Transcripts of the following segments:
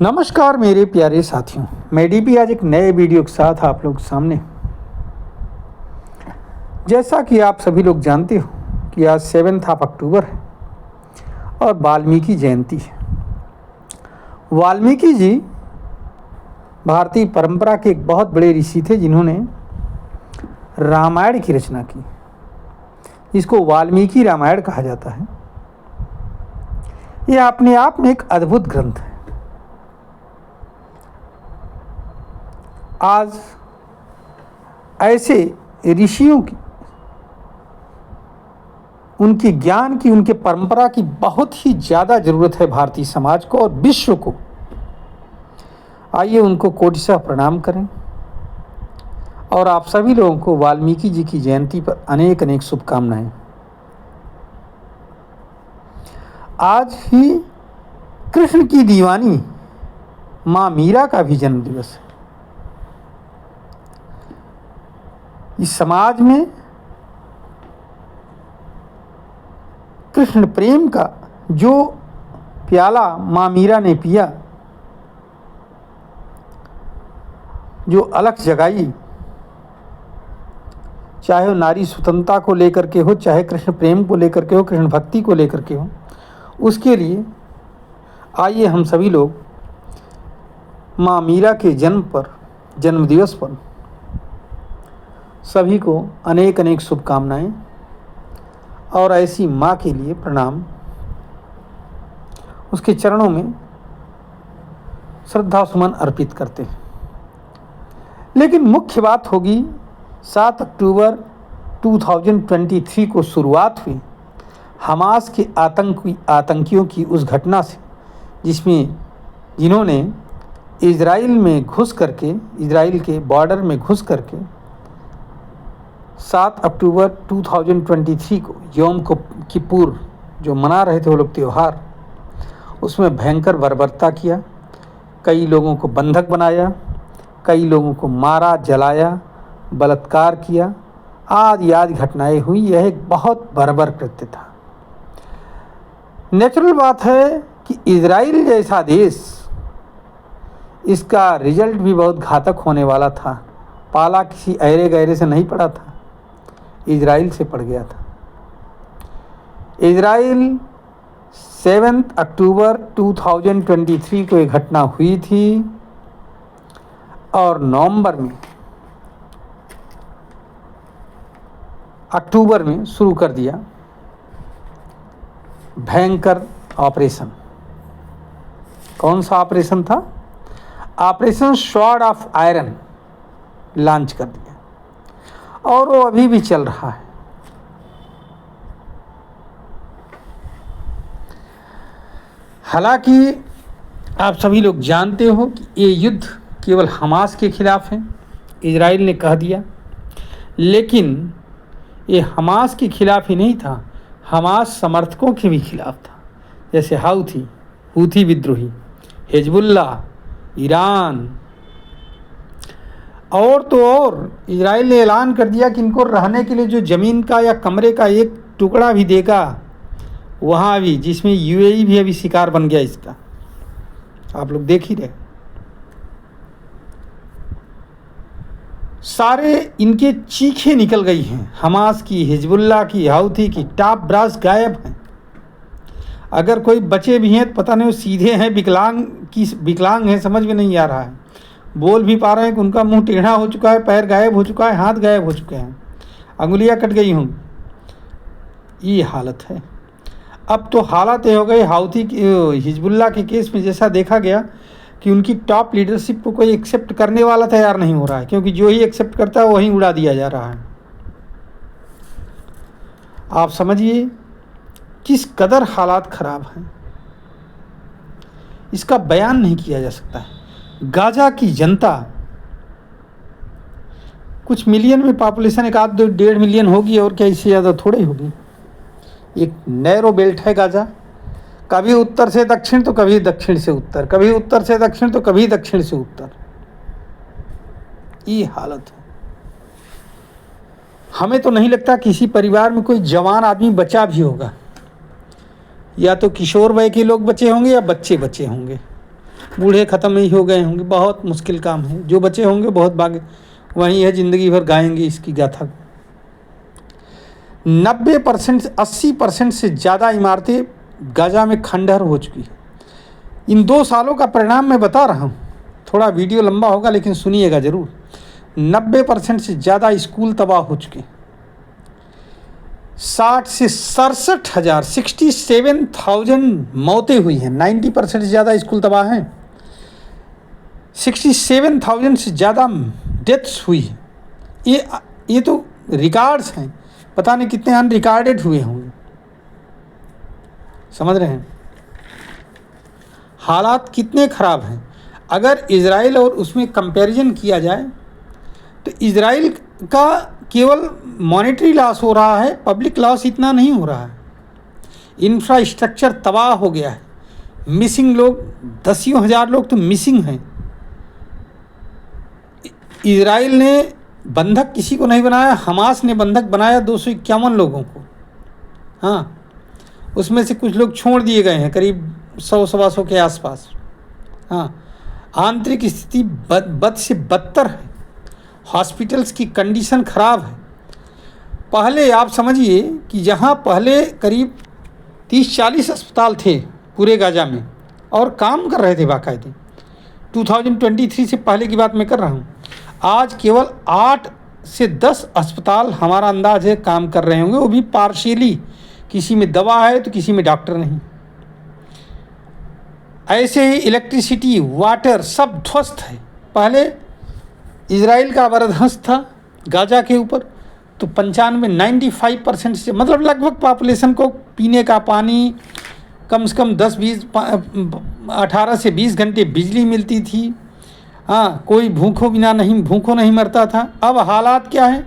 नमस्कार मेरे प्यारे साथियों, मैं डीपी आज एक नए वीडियो के साथ आप लोग सामने। जैसा कि आप सभी लोग जानते हो कि आज 7 अक्टूबर है और वाल्मीकि जयंती है। वाल्मीकि जी भारतीय परंपरा के एक बहुत बड़े ऋषि थे जिन्होंने रामायण की रचना की। इसको वाल्मीकि रामायण कहा जाता है। यह अपने आप में एक अद्भुत ग्रंथ है। आज ऐसे ऋषियों की, उनके ज्ञान की, उनके परंपरा की बहुत ही ज़्यादा ज़रूरत है भारतीय समाज को और विश्व को। आइए उनको कोटिशः प्रणाम करें और आप सभी लोगों को वाल्मीकि जी की जयंती पर अनेक अनेक शुभकामनाएं। आज ही कृष्ण की दीवानी माँ मीरा का भी जन्म दिवस है। इस समाज में कृष्ण प्रेम का जो प्याला माँ मीरा ने पिया, जो अलख जगाई, चाहे वो नारी स्वतंत्रता को लेकर के हो, चाहे कृष्ण प्रेम को लेकर के हो, कृष्ण भक्ति को लेकर के हो, उसके लिए आइए हम सभी लोग माँ मीरा के जन्म दिवस पर सभी को अनेक अनेक शुभकामनाएं और ऐसी माँ के लिए प्रणाम, उसके चरणों में श्रद्धा सुमन अर्पित करते हैं। लेकिन मुख्य बात होगी 7 अक्टूबर 2023 को शुरुआत हुई हमास के आतंकियों की उस घटना से, जिन्होंने इजराइल में घुस करके, इजराइल के बॉर्डर में घुस करके 7 अक्टूबर 2023 को योम किपुर जो मना रहे थे वो लोग त्यौहार, उसमें भयंकर बर्बरता किया। कई लोगों को बंधक बनाया, कई लोगों को मारा, जलाया, बलात्कार किया, आदि घटनाएं हुई। यह एक बहुत बर्बर कृत्य था। नेचुरल बात है कि इजराइल जैसा देश, इसका रिजल्ट भी बहुत घातक होने वाला था। पाला किसी ऐरे गैरे से नहीं पड़ा था, इजराइल से पड़ गया था। इजराइल 7 अक्टूबर 2023 को एक घटना हुई थी और अक्टूबर में शुरू कर दिया भयंकर ऑपरेशन। कौन सा ऑपरेशन था? Operation sword of iron launch कर दिया और वो अभी भी चल रहा है। हालांकि आप सभी लोग जानते हो कि ये युद्ध केवल हमास के खिलाफ है, इजराइल ने कह दिया। लेकिन ये हमास के खिलाफ ही नहीं था, हमास समर्थकों के भी खिलाफ था, जैसे हूथी विद्रोही, हिजबुल्लाह, ईरान और तो और इजराइल ने ऐलान कर दिया कि इनको रहने के लिए जो ज़मीन का या कमरे का एक टुकड़ा भी देगा, वहाँ भी, जिसमें यूएई भी अभी शिकार बन गया इसका। आप लोग देख ही रहे। सारे इनके चीखें निकल गई हैं। हमास की, हिजबुल्लाह की, हूथी की टॉप ब्रास गायब हैं। अगर कोई बचे भी हैं तो पता नहीं वो सीधे हैं, विकलांग हैं, समझ में नहीं आ रहा है। बोल भी पा रहे हैं कि उनका मुंह टेढ़ा हो चुका है, पैर गायब हो चुका है, हाथ गायब हो चुके हैं, अंगुलियां कट गई हों। ये हालत है। अब तो हालत ये हो गई हूथी की, हिजबुल्लाह के केस में जैसा देखा गया कि उनकी टॉप लीडरशिप को कोई एक्सेप्ट करने वाला तैयार नहीं हो रहा है, क्योंकि जो ही एक्सेप्ट करता है वहीं उड़ा दिया जा रहा है। आप समझिए किस कदर हालात खराब हैं, इसका बयान नहीं किया जा सकता है। गाजा की जनता कुछ मिलियन में पॉपुलेशन, 1-2-1.5 मिलियन होगी, और क्या इससे ज़्यादा थोड़ी होगी। एक नैरो बेल्ट है गाजा, कभी उत्तर से दक्षिण तो कभी दक्षिण से उत्तर, कभी उत्तर से दक्षिण तो कभी दक्षिण से उत्तर। ये हालत है। हमें तो नहीं लगता किसी परिवार में कोई जवान आदमी बचा भी होगा। या तो किशोर वय के लोग बचे होंगे या बच्चे बचे होंगे। बूढ़े ख़त्म ही हो गए होंगे, बहुत मुश्किल काम है। जो बचे होंगे बहुत भाग्य, वहीं है, ज़िंदगी भर गाएंगे इसकी गाथा को। 90% 80% से ज़्यादा इमारतें गाज़ा में खंडहर हो चुकी हैं। इन 2 सालों का परिणाम मैं बता रहा हूँ, थोड़ा वीडियो लंबा होगा लेकिन सुनिएगा ज़रूर। 90% से ज़्यादा स्कूल तबाह हो चुके हैं। 60 से 67,000 67,000 मौतें हुई हैं। 90% से ज़्यादा स्कूल तबाह हैं। 67,000 से ज़्यादा डेथ्स हुई हैं। ये तो रिकॉर्ड्स हैं, पता नहीं कितने अनरिकॉर्डेड हुए होंगे। समझ रहे हैं हालात कितने ख़राब हैं। अगर इजराइल और उसमें कंपैरिजन किया जाए तो इजराइल का केवल मॉनेटरी लॉस हो रहा है, पब्लिक लॉस इतना नहीं हो रहा है। इंफ्रास्ट्रक्चर तबाह हो गया है, मिसिंग लोग 10,000 लोग तो मिसिंग हैं। इजराइल ने बंधक किसी को नहीं बनाया, हमास ने बंधक बनाया 251 लोगों को। हाँ, उसमें से कुछ लोग छोड़ दिए गए हैं, करीब 100-125 के आसपास। हाँ, आंतरिक स्थिति बद से बदतर है। हॉस्पिटल्स की कंडीशन ख़राब है। पहले आप समझिए कि जहाँ पहले करीब 30-40 अस्पताल थे पूरे गाज़ा में और काम कर रहे थे बाकायदे, 2023 से पहले की बात मैं कर रहा हूँ, आज केवल 8 से 10 अस्पताल हमारा अंदाज है काम कर रहे होंगे, वो भी पार्शियली। किसी में दवा है तो किसी में डॉक्टर नहीं। ऐसे ही इलेक्ट्रिसिटी, वाटर सब ध्वस्त है। पहले इजराइल का वरदहस्त था गाज़ा के ऊपर, तो 95-95% से, मतलब लगभग पॉपुलेशन को पीने का पानी, कम से कम 18 से 20 घंटे बिजली मिलती थी। हाँ, कोई भूखों नहीं मरता था। अब हालात क्या है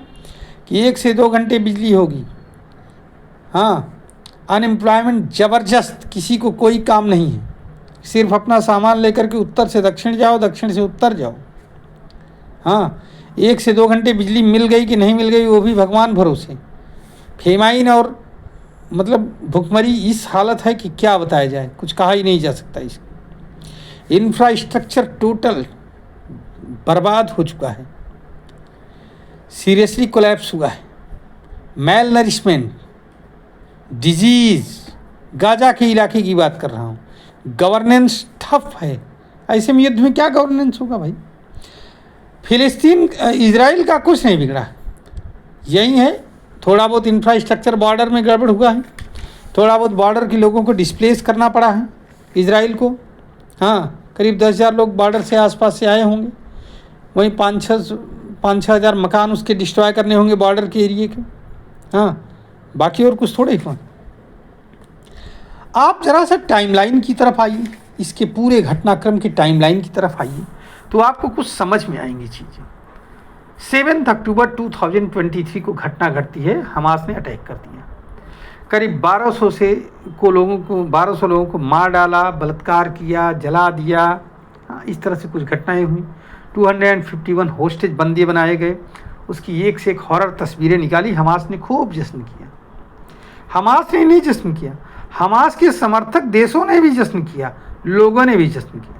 कि 1 से 2 घंटे बिजली होगी। हाँ, अनएम्प्लॉयमेंट ज़बरदस्त, किसी को कोई काम नहीं है, सिर्फ अपना सामान लेकर के उत्तर से दक्षिण जाओ, दक्षिण से उत्तर जाओ। हाँ, 1 से 2 घंटे बिजली मिल गई कि नहीं मिल गई वो भी भगवान भरोसे। फेमाइन और मतलब भुखमरी इस हालत है कि क्या बताया जाए, कुछ कहा ही नहीं जा सकता। इसका इंफ्रास्ट्रक्चर टोटल बर्बाद हो चुका है, सीरियसली कोलैप्स हुआ है। मेल नरिशमेंट, डिजीज़, गाज़ा के इलाके की बात कर रहा हूँ। गवर्नेंस ठप है। ऐसे में युद्ध में क्या गवर्नेंस होगा भाई। फिलिस्तीन इजराइल का कुछ नहीं बिगड़ा, यही है थोड़ा बहुत इंफ्रास्ट्रक्चर बॉर्डर में गड़बड़ हुआ है, थोड़ा बहुत बॉर्डर के लोगों को डिस्प्लेस करना पड़ा है इजराइल को। हाँ, करीब 10,000 लोग बॉर्डर से आसपास से आए होंगे, वहीं 5-6 हज़ार मकान उसके डिस्ट्रॉय करने होंगे बॉर्डर के एरिए के। हाँ, बाकी और कुछ थोड़े ही। आप ज़रा सा टाइमलाइन की तरफ आइए, इसके पूरे घटनाक्रम के टाइमलाइन की तरफ आइए तो आपको कुछ समझ में आएंगी चीज़ें। 7 अक्टूबर 2023 को घटना घटती है, हमास ने अटैक कर दिया। करीब 1200 लोगों को मार डाला, बलात्कार किया, जला दिया। इस तरह से कुछ घटनाएं हुई। 251 होस्टेज बंदी बनाए गए। उसकी एक से एक हॉरर तस्वीरें निकाली। हमास ने खूब जश्न किया। हमास ने नहीं जश्न किया, हमास के समर्थक देशों ने भी जश्न किया, लोगों ने भी जश्न किया।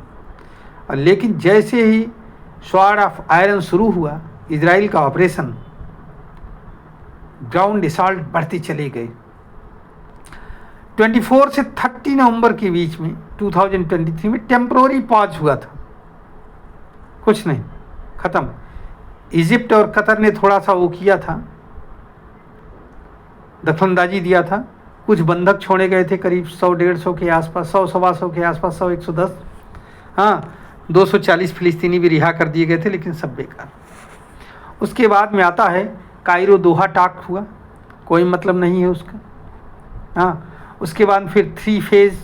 और लेकिन जैसे ही स्वॉर्ड ऑफ आयरन शुरू हुआ, इजराइल का ऑपरेशन, ग्राउंड असॉल्ट बढ़ते चले गए। 24 से 30 नवंबर के बीच में 2023 में टेम्पररी पॉज हुआ था, कुछ नहीं, ख़त्म। इजिप्ट और कतर ने थोड़ा सा वो किया था, दखलंदाजी दिया था। कुछ बंधक छोड़े गए थे, करीब 100-150 के आसपास, 100-125 के आसपास, 100-110। हाँ, 240 फिलिस्तीनी भी रिहा कर दिए गए थे, लेकिन सब बेकार। उसके बाद में आता है कायरो दोहा टॉक हुआ, कोई मतलब नहीं है उसका। हाँ, उसके बाद फिर 3 फेज़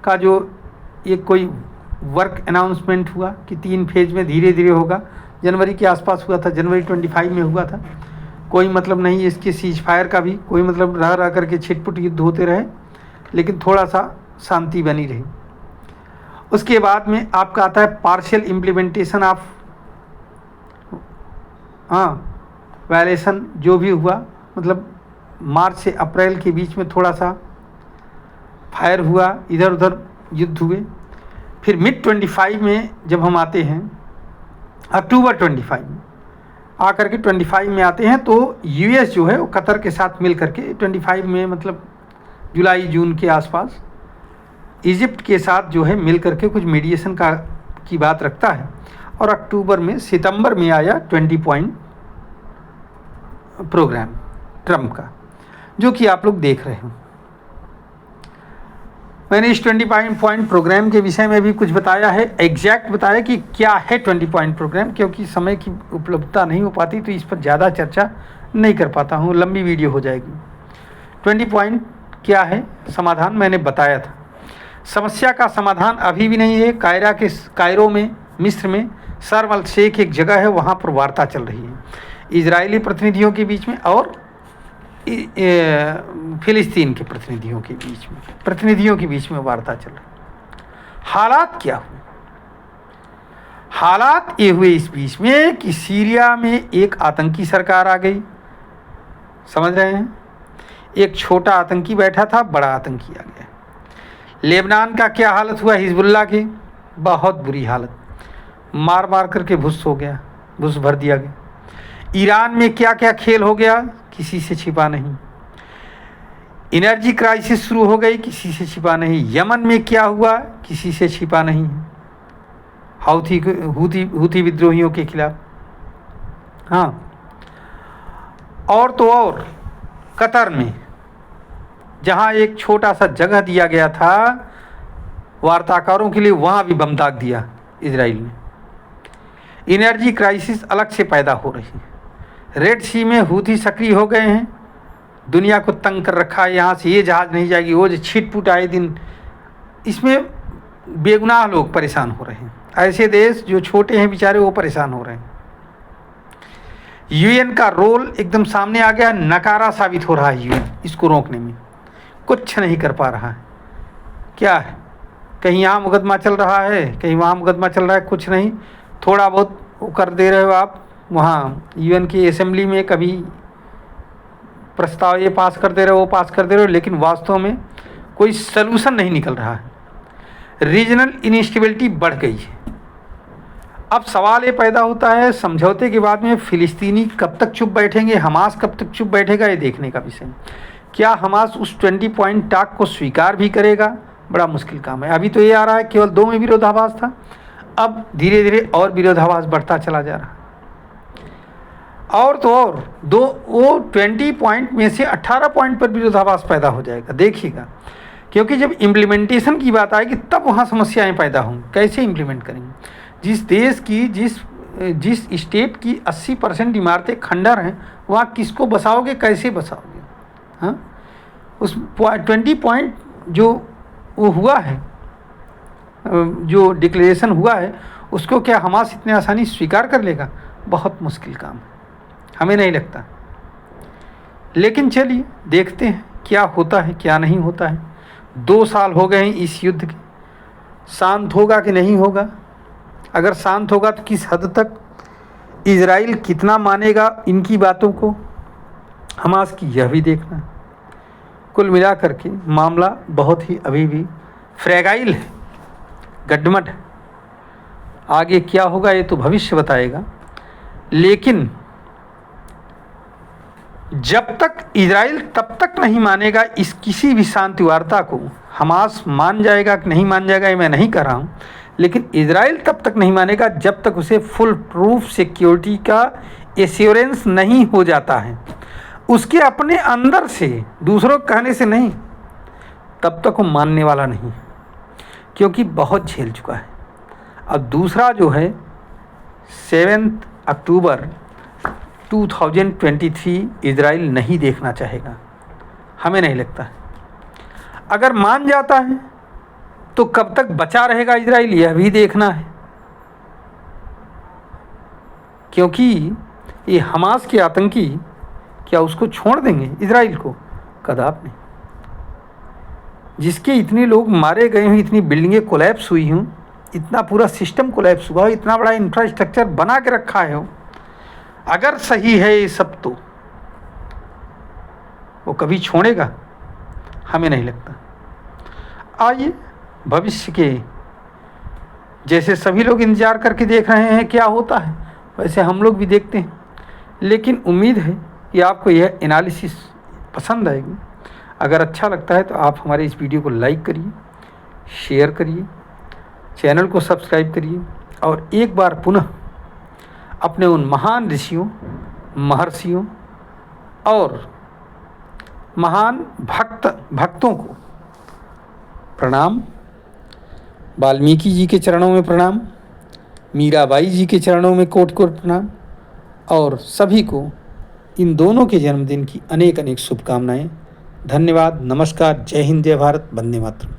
का जो एक कोई वर्क अनाउंसमेंट हुआ कि 3 फेज़ में धीरे धीरे होगा। जनवरी के आसपास हुआ था, जनवरी 25 में हुआ था। कोई मतलब नहीं है इसके सीज फायर का भी, कोई मतलब रह करके छिटपुट युद्ध होते रहे, लेकिन थोड़ा सा शांति बनी रही। उसके बाद में आपका आता है पार्शियल इम्प्लीमेंटेशन ऑफ वायलेशन, जो भी हुआ, मतलब मार्च से अप्रैल के बीच में थोड़ा सा फायर हुआ, इधर उधर युद्ध हुए। फिर मिड 25 में जब हम आते हैं, अक्टूबर 25 में आकर के 25 में आते हैं, तो यूएस जो है वो कतर के साथ मिल करके 25 में, मतलब जुलाई जून के आसपास, इजिप्ट के साथ जो है मिल करके कुछ मीडिएशन की बात रखता है। और सितंबर में आया 20 पॉइंट प्रोग्राम ट्रम्प का, जो कि आप लोग देख रहे हो। मैंने इस 20 पॉइंट प्रोग्राम के विषय में भी कुछ बताया है, एग्जैक्ट बताया कि क्या है 20 पॉइंट प्रोग्राम, क्योंकि समय की उपलब्धता नहीं हो पाती तो इस पर ज़्यादा चर्चा नहीं कर पाता हूँ, लंबी वीडियो हो जाएगी। 20 पॉइंट क्या है, समाधान मैंने बताया था। समस्या का समाधान अभी भी नहीं है। कायरो में, मिस्र में शर्म अल शेख एक जगह है, वहाँ पर वार्ता चल रही है इजरायली प्रतिनिधियों के बीच में और फिलिस्तीन के प्रतिनिधियों के बीच में वार्ता चल रही है। हालात क्या हुए? हालात ये हुए इस बीच में कि सीरिया में एक आतंकी सरकार आ गई, समझ रहे हैं? एक छोटा आतंकी बैठा था, बड़ा आतंकी आ गया। लेबनान का क्या हालत हुआ? हिजबुल्लाह की बहुत बुरी हालत, मार मार करके भुस भर दिया गया। ईरान में क्या क्या खेल हो गया, किसी से छिपा नहीं। एनर्जी क्राइसिस शुरू हो गई, किसी से छिपा नहीं। यमन में क्या हुआ, किसी से छिपा नहीं। हूथी विद्रोहियों के खिलाफ, हाँ। और तो और कतर में, जहाँ एक छोटा सा जगह दिया गया था वार्ताकारों के लिए, वहाँ भी बम दाग दिया इजराइल ने। एनर्जी क्राइसिस अलग से पैदा हो रही है। रेड सी में हूथी सक्रिय हो गए हैं, दुनिया को तंग कर रखा है। यहाँ से ये जहाज़ नहीं जाएगी, वो जो छिटपुट आए दिन, इसमें बेगुनाह लोग परेशान हो रहे हैं। ऐसे देश जो छोटे हैं बेचारे, वो परेशान हो रहे हैं। यूएन का रोल एकदम सामने आ गया, नकारा साबित हो रहा है यूएन इसको रोकने में, कुछ नहीं कर पा रहा है। क्या है, कहीं यहाँ मुकदमा चल रहा है, कहीं वहाँ मुकदमा चल रहा है, कुछ नहीं। थोड़ा बहुत वो कर दे रहे हो आप, वहाँ यूएन की असेंबली में कभी प्रस्ताव ये पास कर दे रहे हो, वो पास कर दे रहे हो, लेकिन वास्तव में कोई सलूशन नहीं निकल रहा है। रीजनल इनस्टेबिलिटी बढ़ गई है। अब सवाल ये पैदा होता है, समझौते के बाद में फिलिस्तीनी कब तक चुप बैठेंगे, हमास कब तक चुप बैठेगा, ये देखने का विषय। क्या हमास उस 20 पॉइंट टाक को स्वीकार भी करेगा? बड़ा मुश्किल काम है। अभी तो ये आ रहा है केवल 2 में विरोधाभास था, अब धीरे धीरे और विरोधाभास बढ़ता चला जा रहा है। और तो और वो 20 पॉइंट में से 18 पॉइंट पर विरोधाभास पैदा हो जाएगा, देखिएगा। क्योंकि जब इम्प्लीमेंटेशन की बात आएगी तब वहाँ समस्याएं पैदा होंगी। कैसे इम्प्लीमेंट करेंगे? जिस देश की जिस स्टेट की 80% इमारतें खंडर हैं, वहाँ किसको बसाओगे, कैसे बसाओगे? हाँ, उस 20 पॉइंट जो वो हुआ है, जो डिक्लेरेशन हुआ है, उसको क्या हमास इतने आसानी स्वीकार कर लेगा? बहुत मुश्किल काम है, हमें नहीं लगता। लेकिन चलिए देखते हैं क्या होता है, क्या नहीं होता है। 2 साल हो गए हैं इस युद्ध के, शांत होगा कि नहीं होगा? अगर शांत होगा तो किस हद तक? इजराइल कितना मानेगा इनकी बातों को? हमास की यह भी देखना। कुल मिलाकर के मामला बहुत ही अभी भी फ्रैगाइल है, गड्ढमड। आगे क्या होगा ये तो भविष्य बताएगा। लेकिन जब तक इजराइल तब तक नहीं मानेगा इस किसी भी शांति वार्ता को, हमास मान जाएगा कि नहीं मान जाएगा ये मैं नहीं कह रहा हूँ, लेकिन इजराइल तब तक नहीं मानेगा जब तक उसे फुल प्रूफ सिक्योरिटी का एश्योरेंस नहीं हो जाता है, उसके अपने अंदर से, दूसरों के कहने से नहीं, तब तक वो मानने वाला नहीं, क्योंकि बहुत झेल चुका है। अब दूसरा जो है 7 अक्टूबर 2023 इजराइल नहीं देखना चाहेगा, हमें नहीं लगता। अगर मान जाता है तो कब तक बचा रहेगा इजराइल, यह भी देखना है। क्योंकि ये हमास के आतंकी क्या उसको छोड़ देंगे इजराइल को? कदाप नहीं। जिसके इतने लोग मारे गए हों, इतनी बिल्डिंगें कोलैप्स हुई हों, इतना पूरा सिस्टम कोलैप्स हुआ हो, इतना बड़ा इंफ्रास्ट्रक्चर बना के रखा है हो, अगर सही है ये सब तो वो कभी छोड़ेगा? हमें नहीं लगता। आइए भविष्य के जैसे सभी लोग इंतज़ार करके देख रहे हैं क्या होता है, वैसे हम लोग भी देखते हैं। लेकिन उम्मीद है कि आपको यह एनालिसिस पसंद आएगी। अगर अच्छा लगता है तो आप हमारे इस वीडियो को लाइक करिए, शेयर करिए, चैनल को सब्सक्राइब करिए और एक बार पुनः अपने उन महान ऋषियों, महर्षियों और महान भक्तों को प्रणाम। वाल्मीकि जी के चरणों में प्रणाम, मीराबाई जी के चरणों में कोटि कोटि प्रणाम और सभी को इन दोनों के जन्मदिन की अनेक अनेक शुभकामनाएं। धन्यवाद, नमस्कार, जय हिंद, जय भारत, वंदे मातरम।